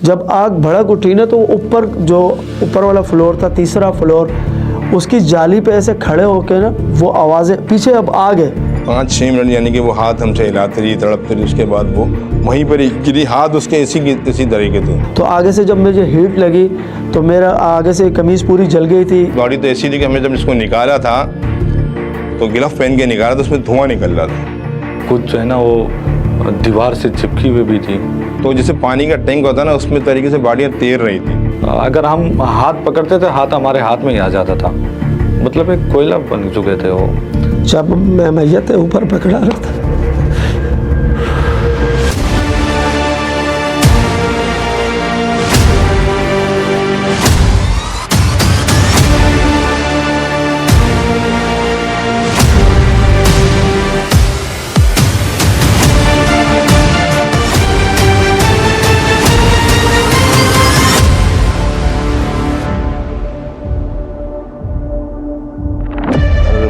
जब आग भड़क उठी ना तो ऊपर जो ऊपर वाला फ्लोर था, तीसरा फ्लोर, उसकी जाली पे ऐसे खड़े होके ना वो आवाज़ें, पीछे अब आग है। 5-6 मिनट यानी कि वो हाथ हमसे हिलाते रही, तड़पते रही, उसके बाद वो वहीं पर ही गिरी, हाथ उसके इसी तरीके थे। तो आगे से जब मुझे हीट लगी तो मेरा आगे से कमीज़ पूरी जल गई थी। गाड़ी तो ऐसी थी कि हमें जब इसको निकाला था तो गिलफ पहन के निकाला तो उसमें धुआं निकल रहा था। कुछ जो है ना वो दीवार से चिपकी हुई भी थी। तो जैसे पानी का टैंक होता है ना, उसमें तरीके से बाड़ियाँ तैर रही थी। अगर हम हाथ पकड़ते थे, हाथ हमारे हाथ में ही आ जाता था, मतलब एक कोयला बन चुके थे वो। जब मैं मैयत ऊपर पकड़ा रहा था,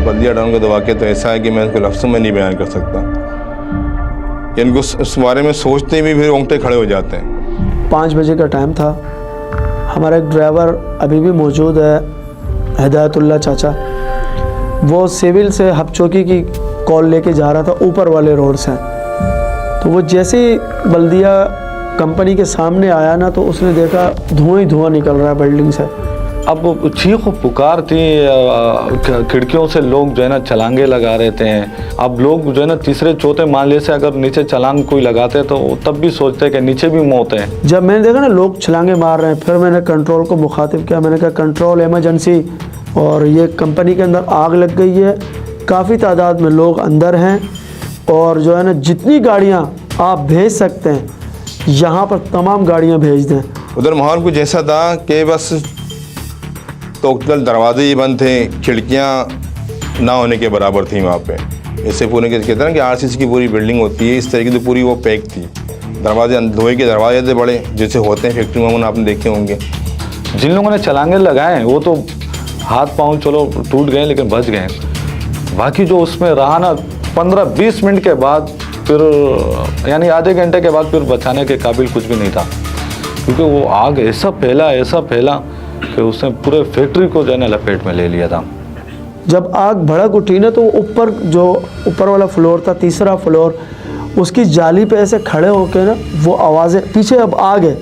बल्दिया डाउन का वाक़या तो ऐसा है कि मैं इसको लफ्ज़ों में नहीं बयान कर सकता। इनको उस बारे में सोचते भी फिर रोंगटे खड़े हो जाते हैं। 5 बजे का टाइम था। हमारा एक ड्राइवर अभी भी मौजूद है, हिदायतुल्लाह चाचा। वो सिविल से हबचौकी की कॉल लेके जा रहा था ऊपर वाले रोड से। तो वो जैसे ही बल्दिया कंपनी के सामने आया ना तो उसने देखा धुआं ही धुआं निकल रहा है बिल्डिंग से। अब चीख पुकार थी, खिड़कियों से लोग जो है ना छलांगे लगा रहे थे। अब लोग जो है ना तीसरे चौथे माले से अगर नीचे छलांग कोई लगाते तो तब भी सोचते कि नीचे भी मौत है। जब मैंने देखा ना लोग छलांगे मार रहे हैं, फिर मैंने कंट्रोल को मुखातिब किया। मैंने कहा कंट्रोल इमरजेंसी, और ये कंपनी के अंदर आग लग गई है, काफ़ी तादाद में लोग अंदर हैं, और जो है ना जितनी गाड़ियाँ आप भेज सकते हैं यहाँ पर तमाम गाड़ियाँ भेज दें। उधर माहौल कुछ ऐसा था कि बस टोटल दरवाजे ही बंद थे, खिड़कियाँ ना होने के बराबर थी वहाँ पे। इससे पूरे के कहते हैं ना कि आरसीसी की पूरी बिल्डिंग होती है, इस तरीके से पूरी वो पैक थी। दरवाजे लोहे के दरवाजे थे बड़े, जैसे होते हैं फैक्ट्री में, आपने देखे होंगे। जिन लोगों ने छलांगे लगाए वो तो हाथ पाँव चलो टूट गए लेकिन बच गए। बाकी जो उसमें रहा ना 15-20 मिनट के बाद, फिर यानी आधे घंटे के बाद फिर बचाने के काबिल कुछ भी नहीं था, क्योंकि वो आग ऐसा फैला कि उसने पूरे फैक्ट्री को जो है ना लपेट में ले लिया था। जब आग भड़क उठी ना तो ऊपर जो ऊपर वाला फ्लोर था, तीसरा फ्लोर, उसकी जाली पे ऐसे खड़े होके ना वो आवाज़ें, पीछे अब आग है।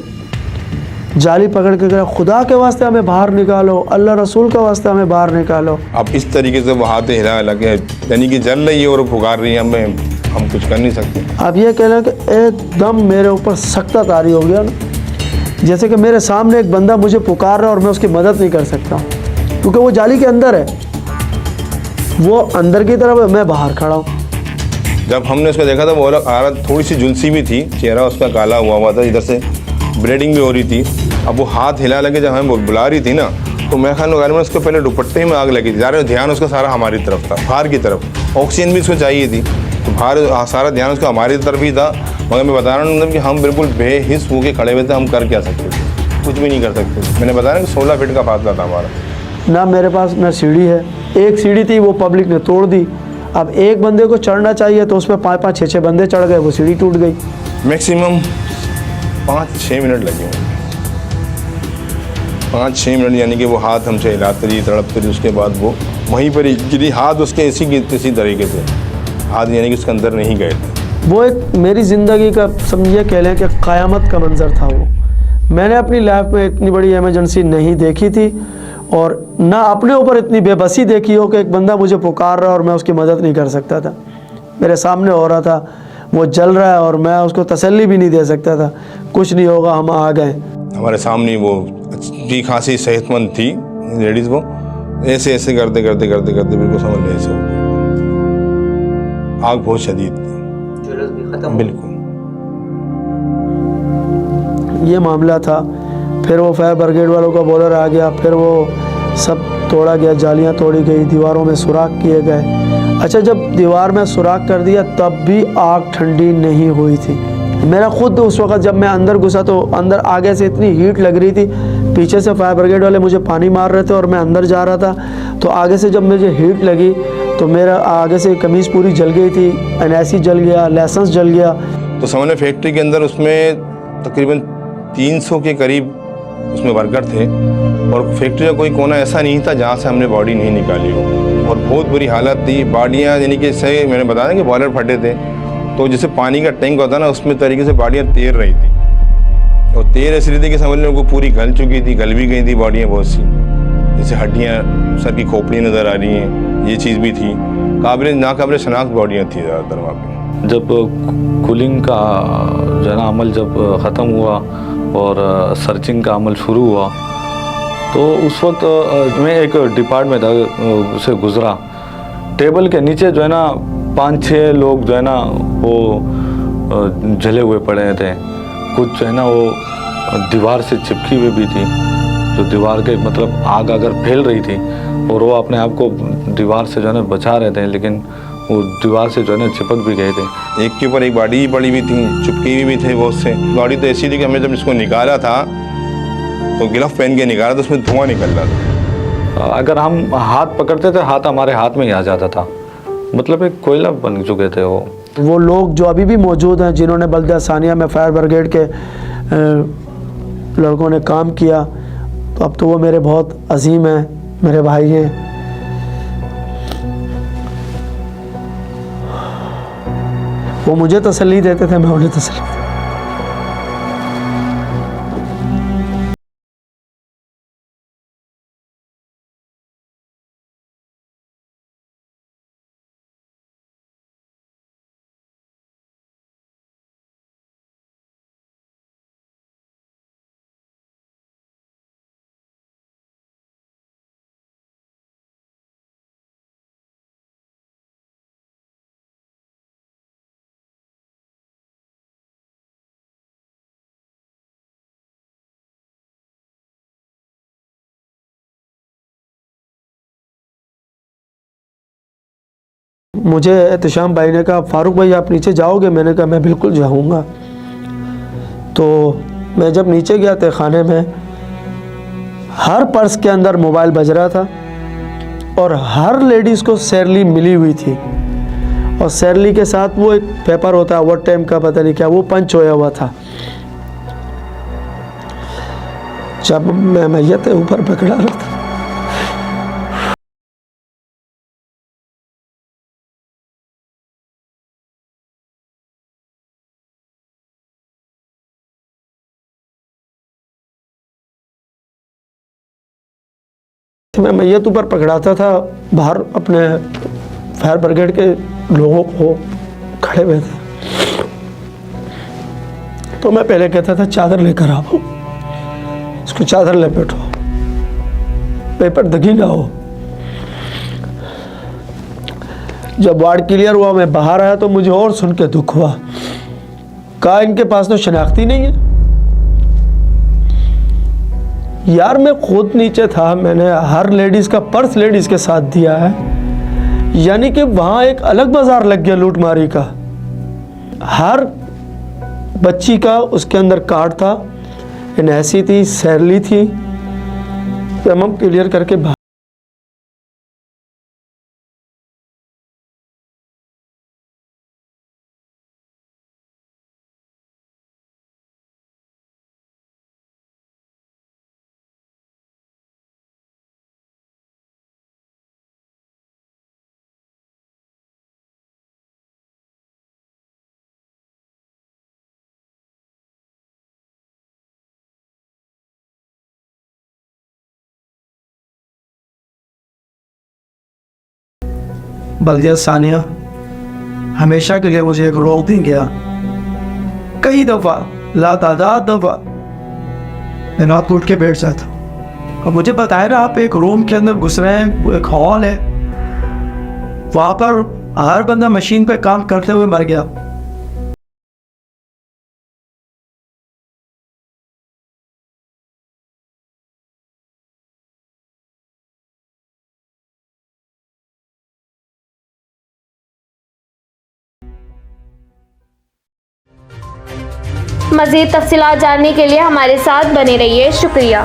जाली पकड़ के कहा खुदा के वास्ते हमें बाहर निकालो, अल्लाह रसूल के वास्ते हमें बाहर निकालो। अब इस तरीके से वो हाथ हिला लगे, यानी कि जल रही है और पुकार रही है, हम कुछ कर नहीं सकते। अब ये कहना कि एकदम मेरे ऊपर सख्ता तारी हो गया ना, जैसे कि मेरे सामने एक बंदा मुझे पुकार रहा है और मैं उसकी मदद नहीं कर सकता, क्योंकि वो जाली के अंदर है, वो अंदर की तरफ है, मैं बाहर खड़ा हूँ। जब हमने उसको देखा था वो औरत थोड़ी सी झुलसी भी थी, चेहरा उसका काला हुआ था, इधर से ब्लीडिंग भी हो रही थी। अब वो हाथ हिला लगे जब हमें बुला रही थी ना, तो मैं ख्याल में उसको पहले दुपट्टे में आग लगी थी। ज़्यादा ध्यान उसका सारा हमारी तरफ था, बाहर की तरफ। ऑक्सीजन भी उसको चाहिए थी, तो बाहर सारा ध्यान उसका हमारी तरफ ही था। मगर मैं बता रहा हूँ कि हम बिल्कुल बेहिस हो के खड़े हुए थे, हम कर क्या सकते थे, कुछ भी नहीं कर सकते थे। मैंने बताया ना कि 16 फीट का फासला था हमारा। ना मेरे पास ना सीढ़ी है, एक सीढ़ी थी वो पब्लिक ने तोड़ दी। अब एक बंदे को चढ़ना चाहिए तो उस पर 5-5, 6-6 बंदे चढ़ गए, वो सीढ़ी टूट गई। मैक्सिमम 5-6 मिनट लगे, 5-6 मिनट, यानी कि वो हाथ हमसे हिलाते रही, तड़पते रही, उसके बाद वो वहीं पर ही गिरी, हाथ उसके इसी तरीके से, हाथ यानी कि उसके अंदर नहीं गए थे। वो एक मेरी ज़िंदगी का समझिए कह लें कि क़यामत का मंज़र था वो। मैंने अपनी लाइफ में इतनी बड़ी इमरजेंसी नहीं देखी थी, और ना अपने ऊपर इतनी बेबसी देखी हो कि एक बंदा मुझे पुकार रहा है और मैं उसकी मदद नहीं कर सकता था। मेरे सामने हो रहा था, वो जल रहा है और मैं उसको तसल्ली भी नहीं दे सकता था, कुछ नहीं होगा, हम आ गए। हमारे सामने वो अच्छी खासी सेहतमंद थी लेडीज़, वो ऐसे ऐसे करते बिल्कुल समझ नहीं, ऐसे हो गए। आग बहुत शदीद थी, बिल्कुल। ये मामला था। फिर वो फायर ब्रिगेड वालों का बॉलर आ गया, फिर वो सब तोड़ा गया, जालियां तोड़ी गई, दीवारों में सुराख किए गए। अच्छा, जब दीवार में सुराख कर दिया तब भी आग ठंडी नहीं हुई थी। मेरा खुद उस वक़्त जब मैं अंदर घुसा तो अंदर आगे से इतनी हीट लग रही थी, पीछे से फायर ब्रिगेड वाले मुझे पानी मार रहे थे और मैं अंदर जा रहा था, तो आगे से जब मुझे हीट लगी तो मेरा आगे से कमीज़ पूरी जल गई थी, NIC जल गया, लाइसेंस जल गया। तो सामने फैक्ट्री के अंदर उसमें तकरीबन 300 के करीब उसमें वर्कर थे और फैक्ट्री का कोई कोना ऐसा नहीं था जहाँ से हमने बॉडी नहीं निकाली हो। और बहुत बुरी हालत थी। बॉडियाँ यानी कि सही मैंने बताया कि बॉयलर फटे थे, तो जैसे पानी का टैंक होता ना, उसमें तरीके से बॉडियाँ तैर रही थी। और तैर ऐसी रही थी कि समझ लो वो पूरी गल चुकी थी, गल भी गई थी बॉडियाँ बहुत सी, जैसे हड्डियाँ, सर की खोपड़ी नज़र आ रही हैं, ये चीज़ भी थी। नाकाबिल शनाख्त बॉडियाँ थी ज़्यादातर वहाँ पर। जब कूलिंग का जो है ना अमल जब ख़त्म हुआ और सर्चिंग का अमल शुरू हुआ, तो उस वक्त मैं एक डिपार्टमेंट से गुज़रा। टेबल के नीचे जो है ना 5-6 लोग जो है ना वो जले हुए पड़े थे। कुछ जो है ना वो दीवार से चिपकी हुई भी थी, जो दीवार के मतलब आग अगर फैल रही थी और वो अपने आप को दीवार से जो है ना बचा रहे थे, लेकिन वो दीवार से जो है ना चिपक भी गए थे। एक के ऊपर एक बॉडी पड़ी हुई थी, चिपकी हुई भी थे बहुत से। बॉडी तो ऐसी थी कि हमने जब इसको निकाला था तो गिलफ पहन के निकाला तो उसमें धुआं निकल रहा था। अगर हम हाथ पकड़ते थे, हाथ हमारे हाथ में ही आ जाता था, मतलब एक कोयला बन चुके थे वो लोग जो अभी भी मौजूद हैं, जिन्होंने बल्दिया सानिया में फायर ब्रिगेड के लड़कों ने काम किया, तो अब तो वो मेरे बहुत अजीम हैं, मेरे भाई हैं। वो मुझे तसल्ली देते थे, मैं उन्हें तसल्ली देता। मुझे एहतशाम भाई ने कहा, फारूक भाई आप नीचे जाओगे? मैंने कहा मैं बिल्कुल जाऊंगा। तो मैं जब नीचे गया तह खाने में, हर पर्स के अंदर मोबाइल बज रहा था और हर लेडीज़ को सैलरी मिली हुई थी, और सैलरी के साथ वो एक पेपर होता है ओवर टाइम का, पता नहीं क्या, वो पंच होया हुआ था। जब मैं मैयत ऊपर पकड़ा रहा था, मैं मैयत ऊपर पकड़ाता था, बाहर अपने फायर ब्रिगेड के लोगों को खड़े हुए थे, तो मैं पहले कहता था चादर लेकर आओ, इसको चादर लपेटो, पेपर दगी ना हो। जब वार्ड क्लियर हुआ, मैं बाहर आया तो मुझे और सुन के दुख हुआ। कहा इनके पास तो शनाख्ती नहीं है। यार मैं खुद नीचे था, मैंने हर लेडीज़ का पर्स लेडीज़ के साथ दिया है, यानी कि वहाँ एक अलग बाजार लग गया लूटमारी का। हर बच्ची का उसके अंदर कार्ड था, एनआईसी थी, सैलरी थी, तमाम क्लियर करके बाहर। बल्दिया सानिया हमेशा के लिए मुझे एक रोक दी गया। कई दफ़ा, लातादाद दफ़ा मैं रात को उठ के बैठ जाता, और मुझे बताया ना आप एक रूम के अंदर घुस रहे हैं, वो एक हॉल है, वहाँ पर हर बंदा मशीन पे काम करते हुए मर गया। मज़ीद तफ़सीलात जानने के लिए हमारे साथ बने रहिए। शुक्रिया।